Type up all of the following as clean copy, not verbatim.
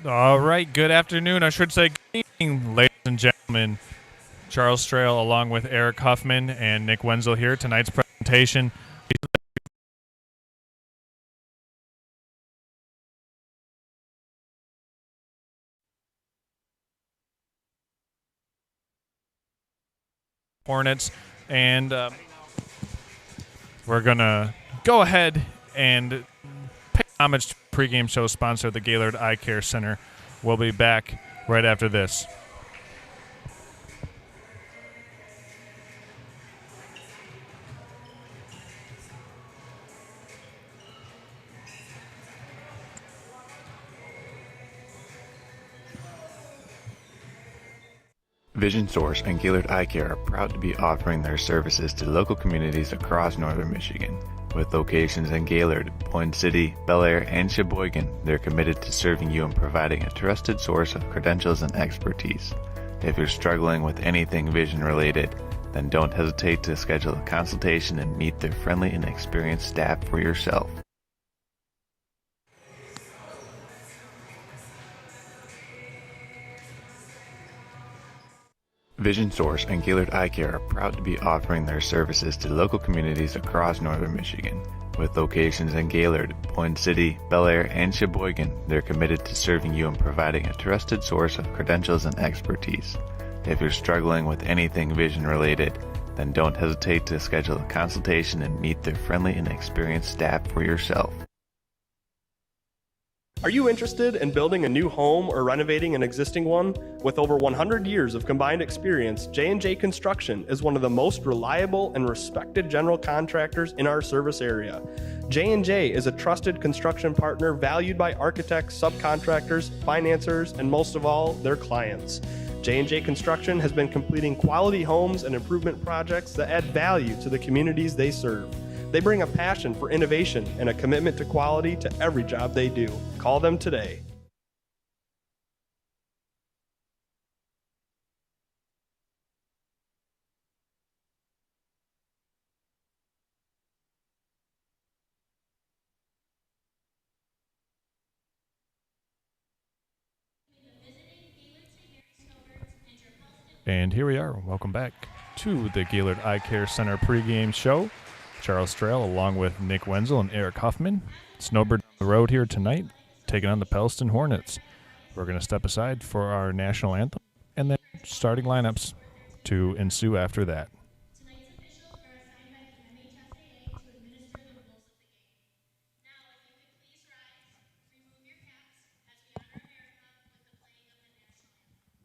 All right, good afternoon. I should say good evening, ladies and gentlemen. Charles Strail along with Eric Huffman and Nick Wenzel here. Tonight's presentation, Hornets, and we're going to go ahead and pay homage to pregame show sponsor, the Gaylord Eye Care Center. We'll be back right after this. Vision Source and Gaylord Eye Care are proud to be offering their services to local communities across northern Michigan. With locations in Gaylord, Point City, Bel Air, and Sheboygan, they're committed to serving you and providing a trusted source of credentials and expertise. If you're struggling with anything vision related, then don't hesitate to schedule a consultation and meet their friendly and experienced staff for yourself. Vision Source and Gaylord Eye Care are proud to be offering their services to local communities across northern Michigan. With locations in Gaylord, Point City, Bel Air, and Sheboygan, they're committed to serving you and providing a trusted source of credentials and expertise. If you're struggling with anything vision related, then don't hesitate to schedule a consultation and meet their friendly and experienced staff for yourself. Are you interested in building a new home or renovating an existing one? With over 100 years of combined experience, J&J Construction is one of the most reliable and respected general contractors in our service area. J&J is a trusted construction partner valued by architects, subcontractors, financiers, and most of all, their clients. J&J Construction has been completing quality homes and improvement projects that add value to the communities they serve. They bring a passion for innovation and a commitment to quality to every job they do. Call them today. And here we are. Welcome back to the Gaylord Eye Care Center pregame show. Charles Strail along with Nick Wenzel and Eric Huffman. Snowbirds on the road here tonight, taking on the Pellston Hornets. We're going to step aside for our national anthem and then starting lineups to ensue after that. Tonight's officials are assigned by the MHSAA to administer the rules of the game. Now, if you could please rise, remove your caps as we honor America with the playing of the national anthem.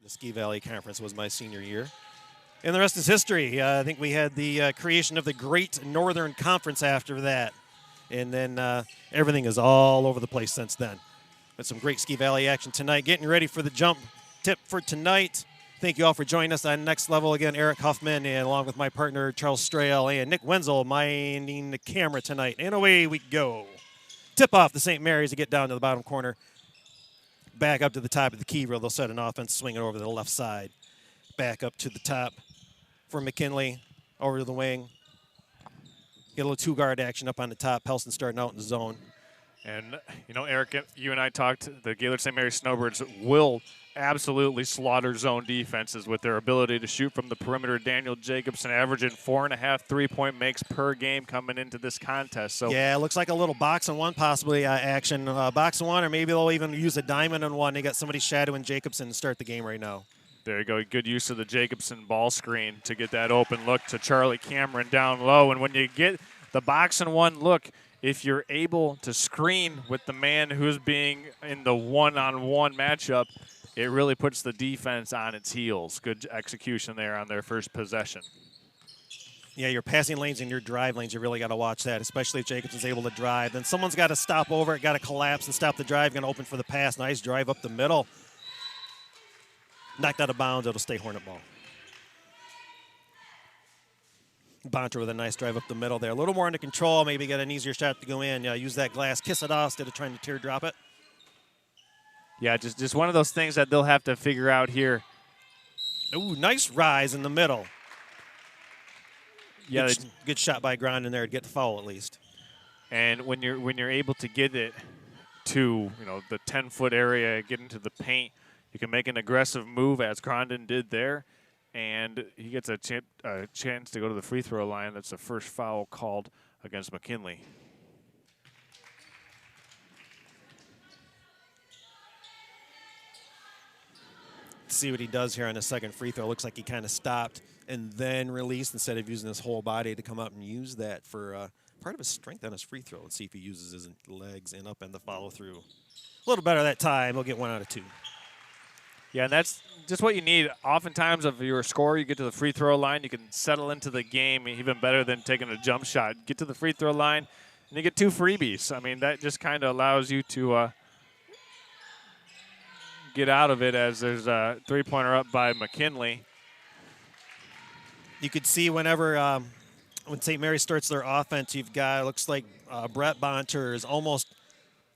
The Ski Valley Conference was my senior year. And the rest is history. I think we had the creation of the Great Northern Conference after that. And then everything is all over the place since then. But some great Ski Valley action tonight. Getting ready for the jump tip for tonight. Thank you all for joining us on Next Level. Again, Eric Huffman, and along with my partner, Charles Strail, and Nick Wenzel minding the camera tonight. And away we go. Tip off the St. Mary's to get down to the bottom corner. Back up to the top of the key reel. They'll set an offense, swing it over to the left side. Back up to the top for McKinley, over to the wing. Get a little two-guard action up on the top. Pellston starting out in the zone. And, you know, Eric, you and I talked, the Gaylord St. Mary's Snowbirds will absolutely slaughter zone defenses with their ability to shoot from the perimeter. Daniel Jacobson averaging 4.5 three-point makes per game coming into this contest. So yeah, it looks like a little box and one possibly action. Box and one, or maybe they'll even use a diamond and one. They got somebody shadowing Jacobson to start the game right now. There you go. Good use of the Jacobson ball screen to get that open look to Charlie Cameron down low. And when you get the box and one look, if you're able to screen with the man who's being in the one-on-one matchup, it really puts the defense on its heels. Good execution there on their first possession. Yeah, your passing lanes and your drive lanes, you really got to watch that, especially if Jacobson's able to drive. Then someone's got to stop over it, got to collapse and stop the drive, going to open for the pass. Nice drive up the middle. Knocked out of bounds, it'll stay Hornet ball. Bonter with a nice drive up the middle there. A little more under control, maybe get an easier shot to go in. Use that glass, kiss it off instead of trying to teardrop it. Yeah, just one of those things that they'll have to figure out here. Ooh, nice rise in the middle. Yeah, good shot by Grondin there to get the foul at least. And when you're able to get it to the 10-foot area, get into the paint, you can make an aggressive move as Grondin did there, and he gets a chance to go to the free throw line. That's the first foul called against McKinley. See what he does here on the second free throw. Looks like he kind of stopped and then released instead of using his whole body to come up and use that for part of his strength on his free throw. Let's see if he uses his legs and up and the follow through. A little better that time. He'll get 1 out of 2. Yeah, and that's just what you need. Oftentimes, if you're a scorer, you get to the free throw line, you can settle into the game even better than taking a jump shot. Get to the free throw line, and you get 2 freebies. I mean, that just kind of allows you to get out of it as there's a three-pointer up by McKinley. You could see whenever when St. Mary starts their offense, you've got, looks like Brett Bonter is almost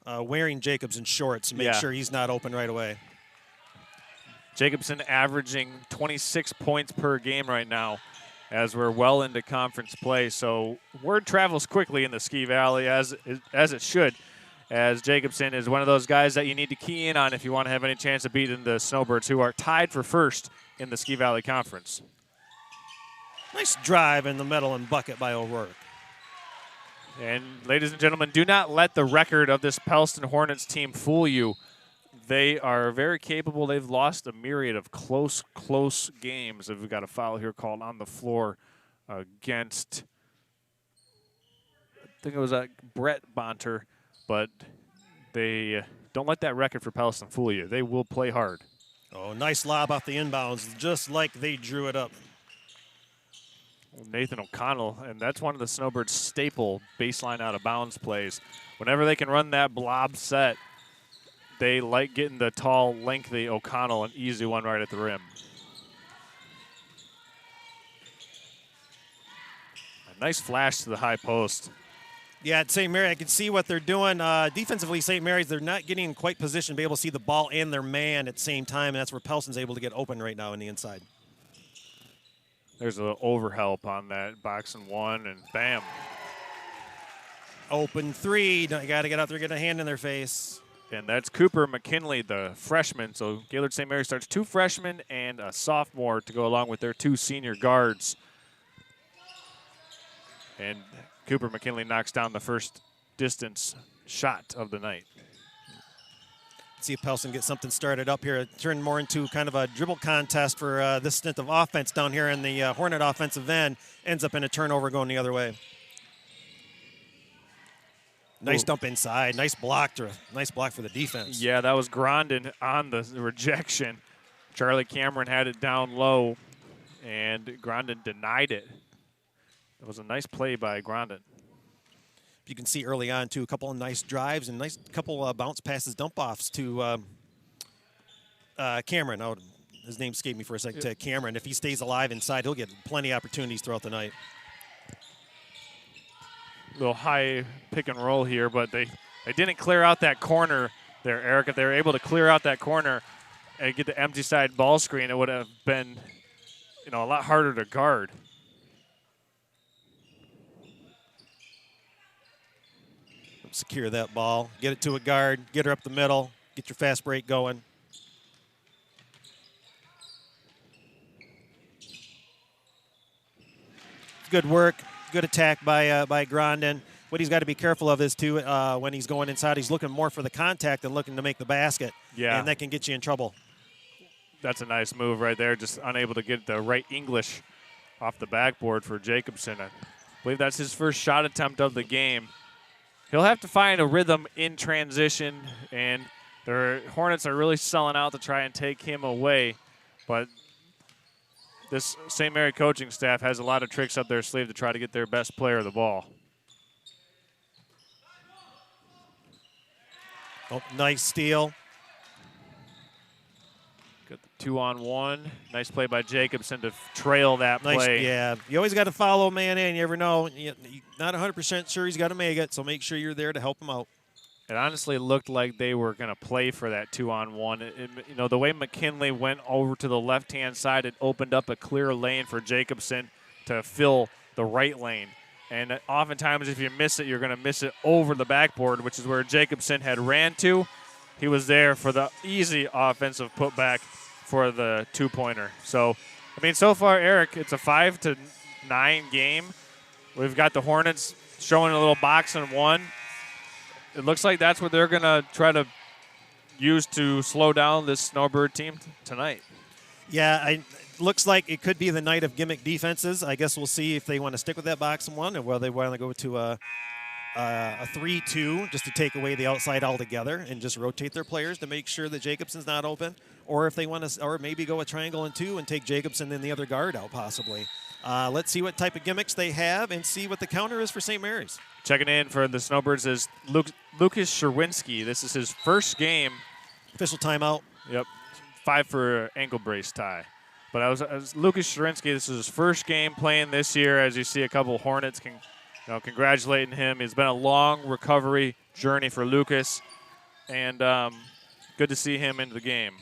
wearing Jacobson shorts to make sure he's not open right away. Jacobson averaging 26 points per game right now as we're well into conference play. So word travels quickly in the Ski Valley as it should, as Jacobson is one of those guys that you need to key in on if you want to have any chance of beating the Snowbirds, who are tied for first in the Ski Valley Conference. Nice drive in the middle and bucket by O'Rourke. And ladies and gentlemen, do not let the record of this Pellston Hornets team fool you. They are very capable. They've lost a myriad of close games. We've got a foul here called on the floor against, I think it was Brett Bonter, but they don't let that record for Pellston fool you. They will play hard. Oh, nice lob off the inbounds, just like they drew it up. Nathan O'Connell, and that's one of the Snowbirds' staple baseline out of bounds plays. Whenever they can run that blob set, they like getting the tall, lengthy O'Connell, an easy one right at the rim. A nice flash to the high post. Yeah, at St. Mary, I can see what they're doing. Defensively, St. Mary's, they're not getting in quite position to be able to see the ball and their man at the same time, and that's where Pellston's able to get open right now in the inside. There's an overhelp on that box and one, and bam. Open three. You got to get out there, get a hand in their face. And that's Cooper McKinley, the freshman. So Gaylord St. Mary starts 2 freshmen and a sophomore to go along with their 2 senior guards. And Cooper McKinley knocks down the first distance shot of the night. See if Pellston gets something started up here. Turn more into kind of a dribble contest for this stint of offense down here in the Hornet offensive end. Ends up in a turnover going the other way. Nice dump inside. Nice block for the defense. Yeah, that was Grondin on the rejection. Charlie Cameron had it down low, and Grondin denied it. It was a nice play by Grondin. You can see early on, too, a couple of nice drives and nice couple bounce passes, dump-offs to Cameron. Oh, his name escaped me for a second. To Cameron. If he stays alive inside, he'll get plenty of opportunities throughout the night. Little high pick and roll here, but they didn't clear out that corner there, Eric. If they were able to clear out that corner and get the empty side ball screen, it would have been, a lot harder to guard. Secure that ball, get it to a guard, get her up the middle, get your fast break going. Good work, good attack by Grondin. What he's got to be careful of is, too, when he's going inside, he's looking more for the contact than looking to make the basket. Yeah. And that can get you in trouble. That's a nice move right there, just unable to get the right English off the backboard for Jacobson. I believe that's his first shot attempt of the game. He'll have to find a rhythm in transition, and the Hornets are really selling out to try and take him away. But this St. Mary coaching staff has a lot of tricks up their sleeve to try to get their best player the ball. Oh, nice steal. Got the 2-on-1. Nice play by Jacobson to trail that play. Yeah, you always got to follow man in. You never know. You're not 100% sure he's got to make it, so make sure you're there to help him out. It honestly looked like they were going to play for that 2-on-1. The way McKinley went over to the left-hand side, it opened up a clear lane for Jacobson to fill the right lane. And oftentimes if you miss it, you're going to miss it over the backboard, which is where Jacobson had ran to. He was there for the easy offensive putback for the two-pointer. So, so far, Eric, it's a 5-9 game. We've got the Hornets showing a little box and one. It looks like that's what they're going to try to use to slow down this Snowbird team tonight. Yeah, it looks like it could be the night of gimmick defenses. I guess we'll see if they want to stick with that box and one, or whether they want to go to a 3-2 just to take away the outside altogether and just rotate their players to make sure that Jacobson's not open, or if they want to, or maybe go a triangle and two and take Jacobson and the other guard out possibly. Let's see what type of gimmicks they have and see what the counter is for St. Mary's. Checking in for the Snowbirds is Lucas Sherwinski. This is his first game. Official timeout. Yep, 5 for ankle brace tie. But as Lucas Sherwinski, this is his first game playing this year. As you see, a couple Hornets congratulating him. It's been a long recovery journey for Lucas, and good to see him into the game.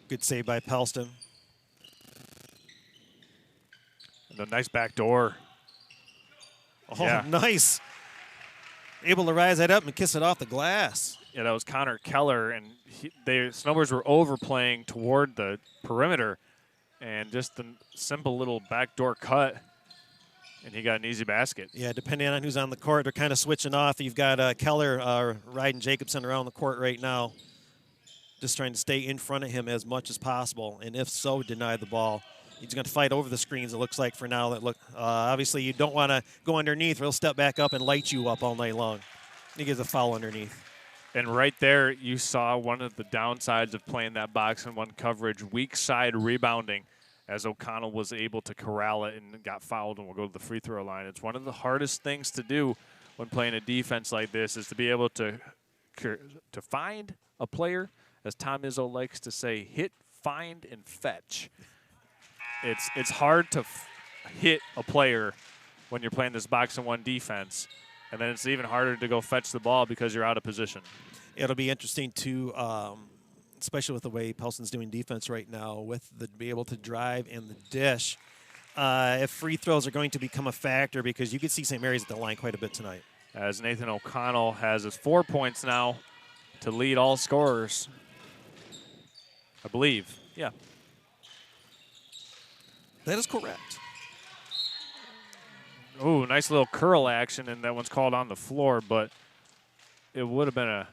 Good save by Pellston. And a nice back door. Oh, yeah. Nice. Able to rise that up and kiss it off the glass. Yeah, that was Connor Keller, and Snowbirds were overplaying toward the perimeter, and just the simple little backdoor cut, and he got an easy basket. Yeah, depending on who's on the court, they're kind of switching off. You've got Keller riding Jacobson around the court right now, just trying to stay in front of him as much as possible, and if so, deny the ball. He's going to fight over the screens, it looks like, for now. Obviously, you don't want to go underneath, or he'll step back up and light you up all night long. He gets a foul underneath. And right there, you saw one of the downsides of playing that box and one coverage, weak side rebounding, as O'Connell was able to corral it and got fouled and will go to the free throw line. It's one of the hardest things to do when playing a defense like this, is to be able to find a player, as Tom Izzo likes to say, hit, find, and fetch. It's hard to hit a player when you're playing this box and one defense. And then it's even harder to go fetch the ball because you're out of position. It'll be interesting to, especially with the way Pellston's doing defense right now, with be able to drive and the dish, if free throws are going to become a factor, because you could see St. Mary's at the line quite a bit tonight. As Nathan O'Connell has his 4 points now to lead all scorers, I believe. Yeah. That is correct. Ooh, nice little curl action, and that one's called on the floor, but it would have been a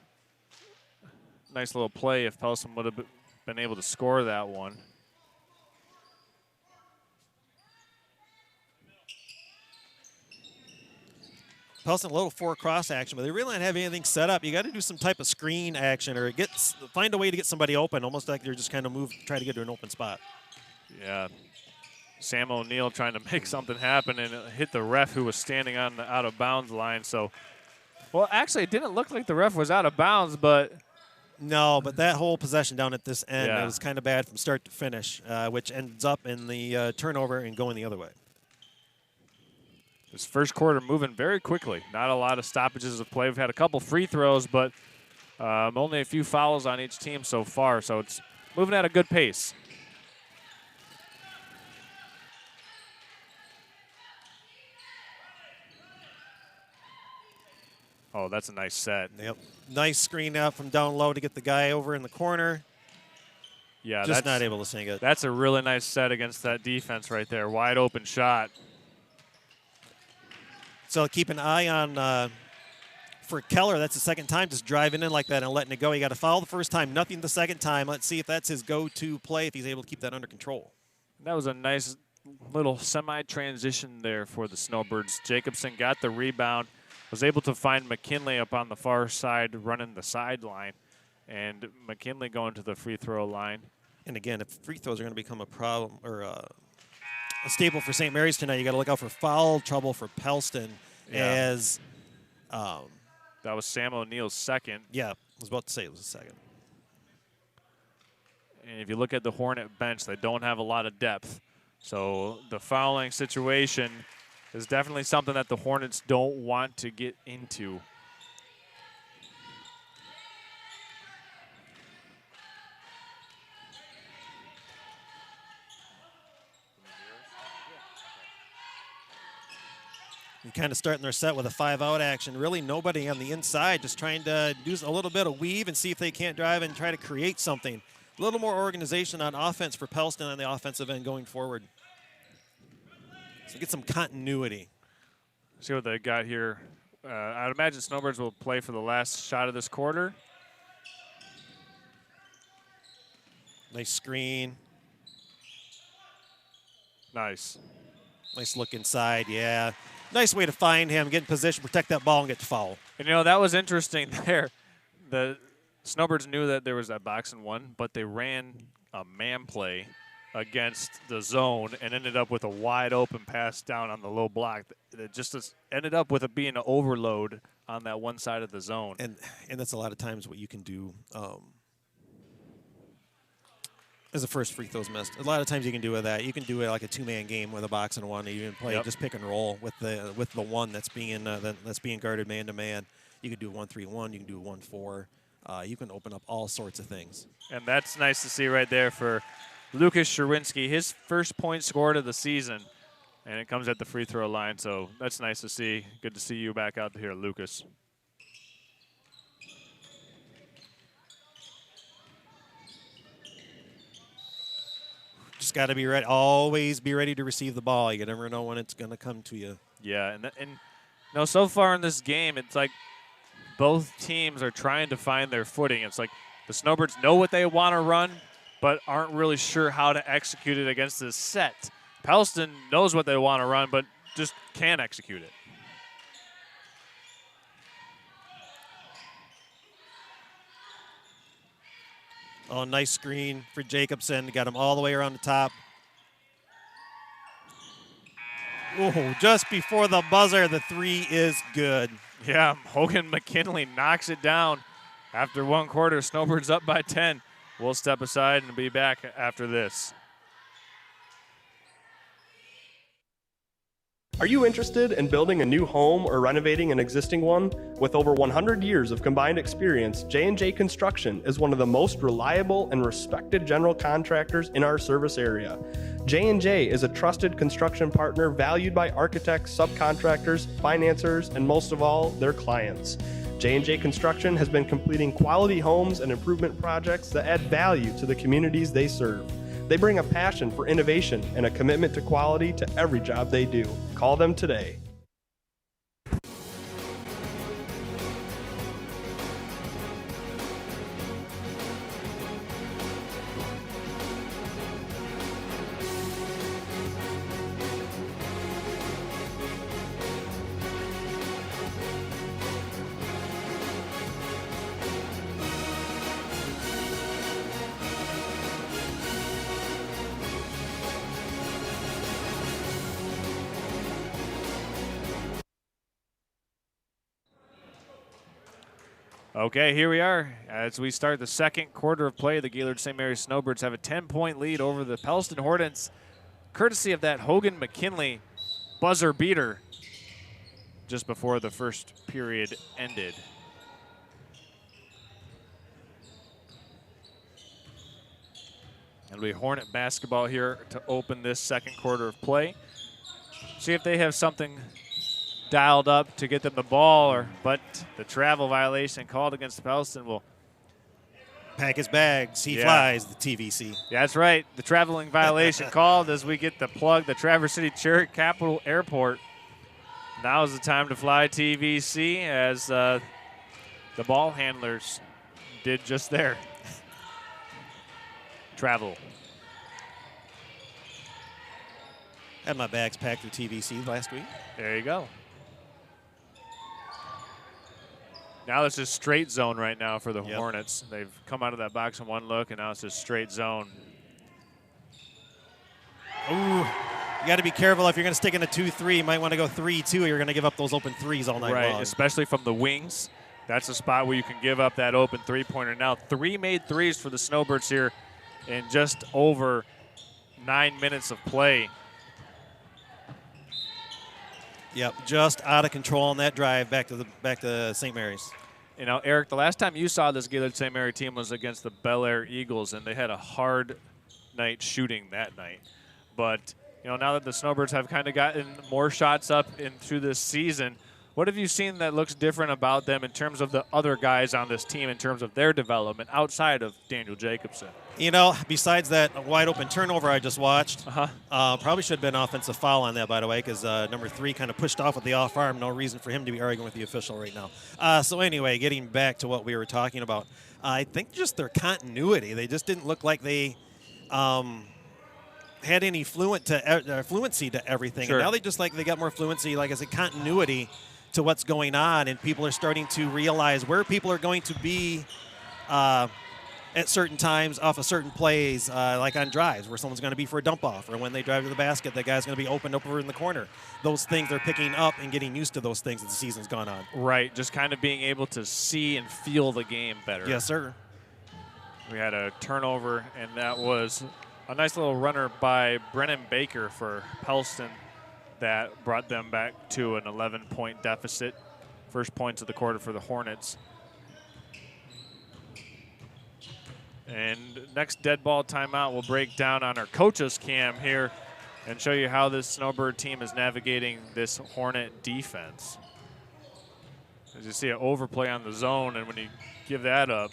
nice little play if Pellston would have been able to score that one. Pellston a little 4-cross action, but they really don't have anything set up. You got to do some type of screen action or find a way to get somebody open, almost like they're just kind of try to get to an open spot. Yeah. Sam O'Neill trying to make something happen and it hit the ref who was standing on the out-of-bounds line. So, well, actually, it didn't look like the ref was out of bounds, but no, but that whole possession down at this end, Yeah. it was kind of bad from start to finish, which ends up in the turnover and going the other way. this first quarter moving very quickly. Not a lot of stoppages of play. We've had a couple free throws, but only a few fouls on each team so far. So it's moving at a good pace. Oh, that's a nice set. Yep. Nice screen out from down low to get the guy over in the corner. Yeah, Just not able to sink it. That's a really nice set against that defense right there. Wide open shot. So keep an eye on for Keller. That's the second time just driving in like that and letting it go. He got a foul the first time, nothing the second time. Let's see if that's his go-to play, if he's able to keep that under control. That was a nice little semi-transition there for the Snowbirds. Jacobson got the rebound, was able to find McKinley up on the far side running the sideline, and McKinley going to the free throw line. And again, if free throws are going to become a problem or a staple for St. Mary's tonight, you got to look out for foul trouble for Pellston. Yeah. As that was Sam O'Neill's second. yeah, I was about to say it was a second. And if you look at the Hornet bench, they don't have a lot of depth. So the fouling situation is definitely something that the Hornets don't want to get into. And kind of starting their set with a 5-out action. Really nobody on the inside, just trying to do a little bit of weave and see if they can't drive and try to create something. A little more organization on offense for Pellston on the offensive end going forward. So get some continuity. See what they got here. I'd imagine Snowbirds will play for the last shot of this quarter. Nice screen. Nice. Nice look inside, yeah. Nice way to find him, get in position, protect that ball, and get to foul. And, you know, that was interesting there. The Snowbirds knew that there was that box and one, but they ran a man play against the zone and ended up with a wide open pass down on the low block. It just ended up with it being an overload on that one side of the zone. And that's a lot of times what you can do as the first free throw's missed. A lot of times you can do with that. You can do it like a two-man game with a box and one. You can play just pick and roll with the one that's being guarded man to man. You can do 1-3-1. You can do 1-4. You can open up all sorts of things. And that's nice to see right there for Lucas Sherwinski, his first point scored of the season, and it comes at the free throw line. So that's nice to see. Good to see you back out here, Lucas. Just got to be ready. Always be ready to receive the ball. You never know when it's going to come to you. Yeah, and you know, so far in this game, it's like both teams are trying to find their footing. It's like the Snowbirds know what they want to run, but aren't really sure how to execute it against this set. Pellston knows what they want to run, but just can't execute it. Oh, nice screen for Jacobson. Got him all the way around the top. Oh, just before the buzzer, the three is good. Yeah, Hogan McKinley knocks it down after one quarter. Snowbirds up by 10. We'll step aside and be back after this. Are you interested in building a new home or renovating an existing one? With over 100 years of combined experience, J&J Construction is one of the most reliable and respected general contractors in our service area. J&J is a trusted construction partner valued by architects, subcontractors, financiers, and most of all, their clients. J&J Construction has been completing quality homes and improvement projects that add value to the communities they serve. They bring a passion for innovation and a commitment to quality to every job they do. Call them today. Okay, here we are. As we start the second quarter of play, the Gaylord St. Mary's Snowbirds have a 10-point lead over the Pellston Hornets, courtesy of that Hogan McKinley buzzer beater just before the first period ended. It'll be Hornet basketball here to open this second quarter of play. See if they have something dialed up to get them the ball, but the travel violation called against Pellston will Pack his bags. He flies, the TVC. Yeah, that's right. The traveling violation called as we get the plug, the Traverse City Cherry Capital Airport. Now is the time to fly TVC as the ball handlers did just there. Travel. Had my bags packed through TVC last week. There you go. Now it's just straight zone right now for the Hornets. They've come out of that box in one look, and now it's just straight zone. Ooh, you got to be careful if you're going to stick in a 2-3. You might want to go 3-2. You're going to give up those open threes all night long. Right, especially from the wings. That's a spot where you can give up that open three-pointer. Now 3 made threes for the Snowbirds here in just over 9 minutes of play. Yep, just out of control on that drive back to St. Mary's. You know, Eric, the last time you saw this Gaylord St. Mary team was against the Bel Air Eagles, and they had a hard night shooting that night. But, you know, now that the Snowbirds have kind of gotten more shots up in through this season, what have you seen that looks different about them in terms of the other guys on this team in terms of their development outside of Daniel Jacobson? You know, besides that wide open turnover I just watched, probably should have been an offensive foul on that, by the way, because number 3 kind of pushed off with the off arm. No reason for him to be arguing with the official right now. So anyway, getting back to what we were talking about, I think just their continuity. They just didn't look like they had any fluency to everything. Sure. And now they got more fluency, like I said, continuity to what's going on, and people are starting to realize where people are going to be at certain times off of certain plays, like on drives where someone's going to be for a dump off, or when they drive to the basket, that guy's going to be opened up over in the corner. Those things they're picking up and getting used to those things as the season's gone on. Right, just kind of being able to see and feel the game better. Yes, sir. We had a turnover, and that was a nice little runner by Brennan Baker for Pellston that brought them back to an 11-point deficit. First points of the quarter for the Hornets. And next dead ball timeout, we'll break down on our coaches cam here and show you how this Snowbird team is navigating this Hornet defense. As you see an overplay on the zone, and when you give that up,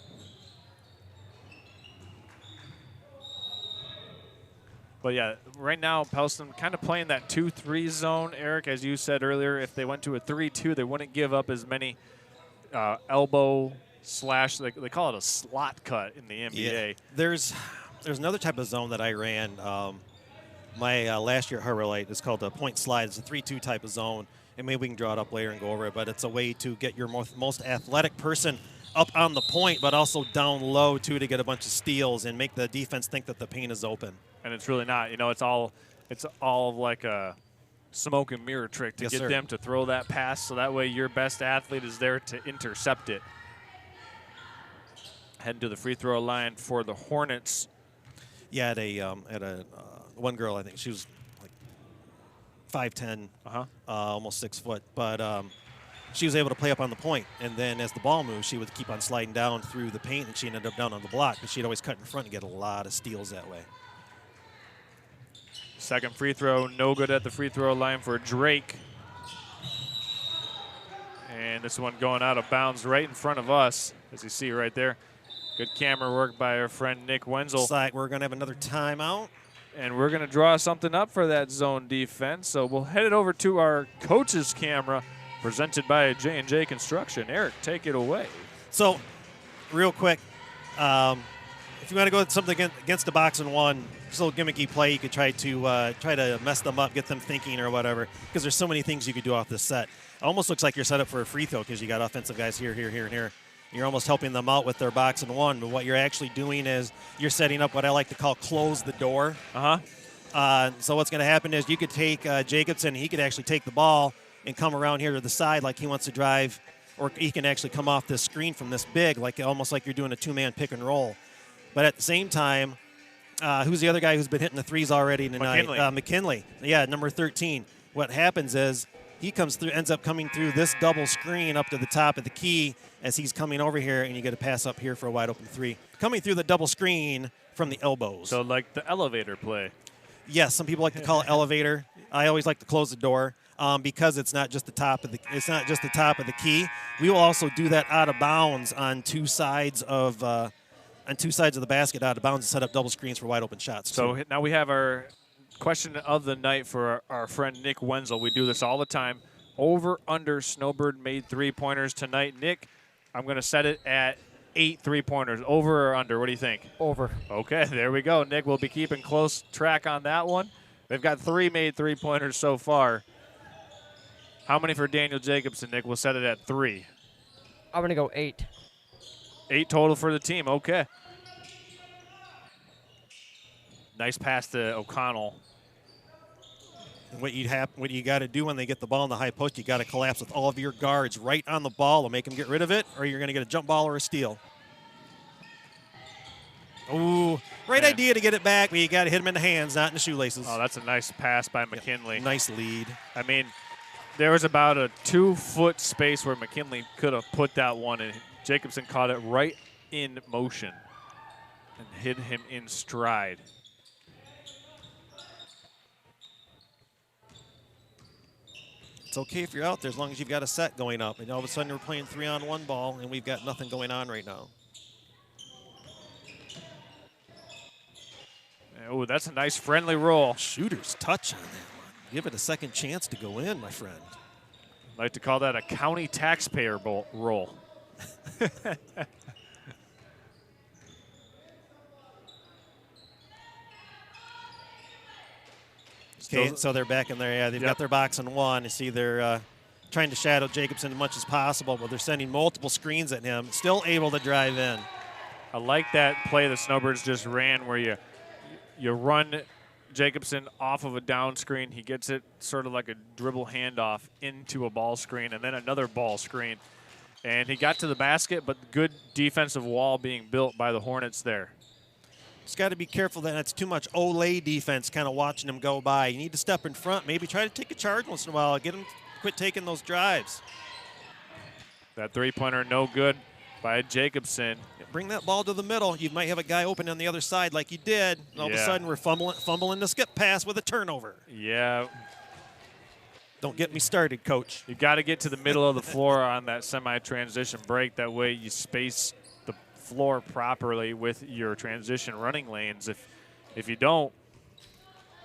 but yeah, right now, Pellston kind of playing that 2-3 zone, Eric, as you said earlier. If they went to a 3-2, they wouldn't give up as many elbow slash, they call it a slot cut in the NBA. Yeah. There's another type of zone that I ran my last year at Harbor Light. It's called a point slide. It's a 3-2 type of zone, and maybe we can draw it up later and go over it, but it's a way to get your most athletic person up on the point, but also down low, too, to get a bunch of steals and make the defense think that the paint is open. And it's really not. You know, it's all like a smoke and mirror trick to get them to throw that pass, so that way your best athlete is there to intercept it. Heading to the free throw line for the Hornets. Yeah, at a one girl, I think she was like 5'10", almost 6 foot, but she was able to play up on the point, and then as the ball moved, she would keep on sliding down through the paint, and she ended up down on the block, but she'd always cut in front and get a lot of steals that way. Second free throw, no good at the free throw line for Drake. And this one going out of bounds right in front of us, as you see right there. Good camera work by our friend Nick Wenzel. Looks like we're going to have another timeout. And we're going to draw something up for that zone defense. So we'll head it over to our coach's camera, presented by J&J Construction. Eric, take it away. So, real quick, if you want to go with something against the box and one, just a little gimmicky play, you could try to mess them up, get them thinking or whatever, because there's so many things you could do off this set. It almost looks like you're set up for a free throw because you got offensive guys here, here, here, and here. You're almost helping them out with their box and one, but what you're actually doing is you're setting up what I like to call close the door. So what's going to happen is you could take Jacobson, he could actually take the ball and come around here to the side like he wants to drive or he can actually come off this screen from this big, like almost like you're doing a two-man pick and roll. But at the same time, who's the other guy who's been hitting the threes already tonight? McKinley. Yeah, number 13. What happens is he comes through, ends up coming through this double screen up to the top of the key as he's coming over here, and you get a pass up here for a wide open three. Coming through the double screen from the elbows. So like the elevator play. Yes, some people like to call it elevator. I always like to close the door because it's not just the top of the key. We will also do that out of bounds on two sides of the basket out of bounds and set up double screens for wide open shots. So now we have our question of the night for our friend Nick Wenzel. We do this all the time. Over, under, Snowbird made three-pointers tonight. Nick, I'm going to set it at 8 3-pointers. Over or under? What do you think? Over. Okay, there we go. Nick will be keeping close track on that one. They've got 3 made three-pointers so far. How many for Daniel Jacobson, Nick? We'll set it at 3. I'm going to go 8. 8 total for the team. Okay. Nice pass to O'Connell. And what you got to do when they get the ball in the high post, you got to collapse with all of your guards right on the ball and make them get rid of it, or you're going to get a jump ball or a steal. Ooh, great idea to get it back, but you got to hit him in the hands, not in the shoelaces. Oh, that's a nice pass by McKinley. Nice lead. I mean, there was about a 2-foot space where McKinley could have put that one, and Jacobson caught it right in motion and hit him in stride. It's okay if you're out there as long as you've got a set going up. And all of a sudden we're playing 3-on-1 ball, and we've got nothing going on right now. Oh, that's a nice friendly roll. Shooter's touch on that one. Give it a second chance to go in, my friend. I'd like to call that a county taxpayer roll. Okay, so they're back in there. Yeah, they've got their box on one. You see they're trying to shadow Jacobson as much as possible, but they're sending multiple screens at him. Still able to drive in. I like that play the Snowbirds just ran where you run Jacobson off of a down screen. He gets it sort of like a dribble handoff into a ball screen and then another ball screen. And he got to the basket, but good defensive wall being built by the Hornets there. Just got to be careful that that's too much Olay defense kind of watching him go by. You need to step in front, maybe try to take a charge once in a while. Get him quit taking those drives. That three-pointer no good by Jacobson. Bring that ball to the middle. You might have a guy open on the other side like you did. And all of a sudden we're fumbling the skip pass with a turnover. Yeah. Don't get me started, Coach. You got to get to the middle of the floor on that semi-transition break. That way you space the floor properly with your transition running lanes. If you don't,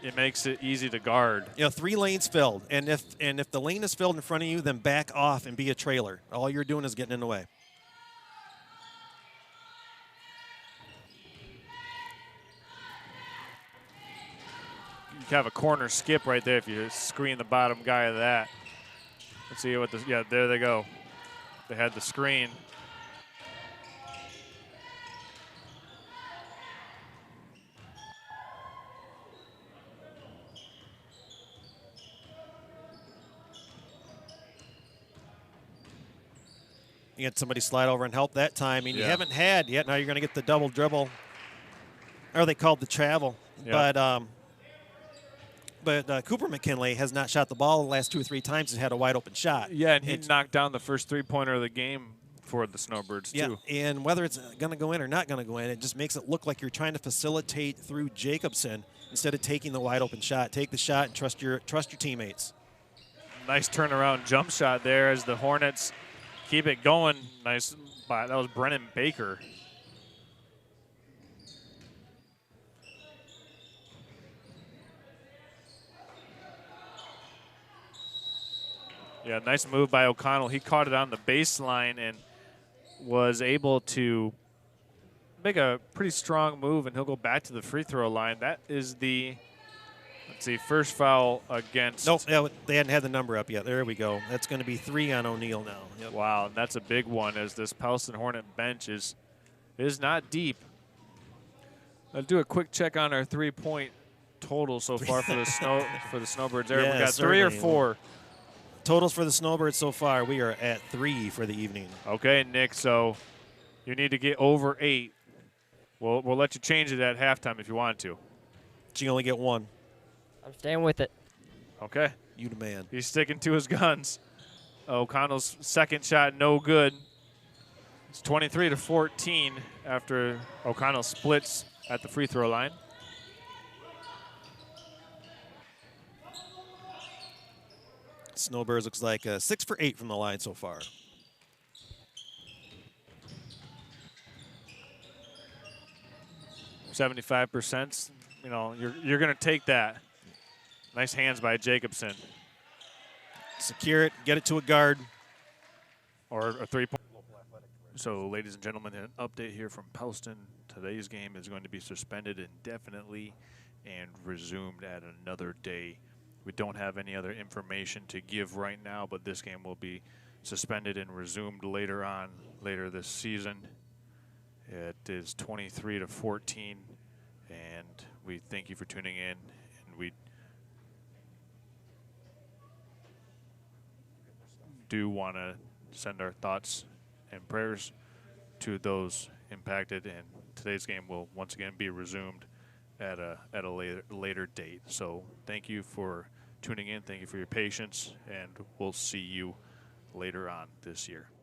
it makes it easy to guard. 3 lanes filled, and if the lane is filled in front of you, then back off and be a trailer. All you're doing is getting in the way. You have a corner skip right there if you screen the bottom guy of that. Let's see what there they go. They had the screen. You had somebody slide over and help that time, and you haven't had yet. Now you're going to get the double dribble, or they called the travel. Yeah. But Cooper McKinley has not shot the ball the last 2 or 3 times. He's had a wide open shot. Yeah, and he knocked down the first three-pointer of the game for the Snowbirds, too. Yeah, and whether it's going to go in or not going to go in, it just makes it look like you're trying to facilitate through Jacobson instead of taking the wide open shot. Take the shot and trust your teammates. Nice turnaround jump shot there as the Hornets keep it going. Nice. That was Brennan Baker. Yeah, nice move by O'Connell. He caught it on the baseline and was able to make a pretty strong move, and he'll go back to the free throw line. That is the, let's see, first foul against. Nope, they hadn't had the number up yet. There we go. That's going to be 3 on O'Neal now. Yep. Wow, that's a big one as this Pellston Hornet bench is not deep. I'll do a quick check on our 3-point total so far for the Snowbirds. There, we got 3 or 4. Totals for the Snowbirds so far, we are at 3 for the evening. Okay, Nick, so you need to get over 8. We'll let you change it at halftime if you want to. But you only get 1. I'm staying with it. Okay. You the man. He's sticking to his guns. O'Connell's second shot, no good. It's 23-14 after O'Connell splits at the free throw line. Snowbirds looks like 6 for 8 from the line so far. %, you know, you're going to take that. Nice hands by Jacobson. Secure it, get it to a guard. Or a three-point. So, ladies and gentlemen, an update here from Pellston. Today's game is going to be suspended indefinitely and resumed at another day. We don't have any other information to give right now, but this game will be suspended and resumed later this season. It is 23-14, and we thank you for tuning in, and we do want to send our thoughts and prayers to those impacted, and today's game will once again be resumed at a later date. So thank you for tuning in, thank you for your patience, and we'll see you later on this year.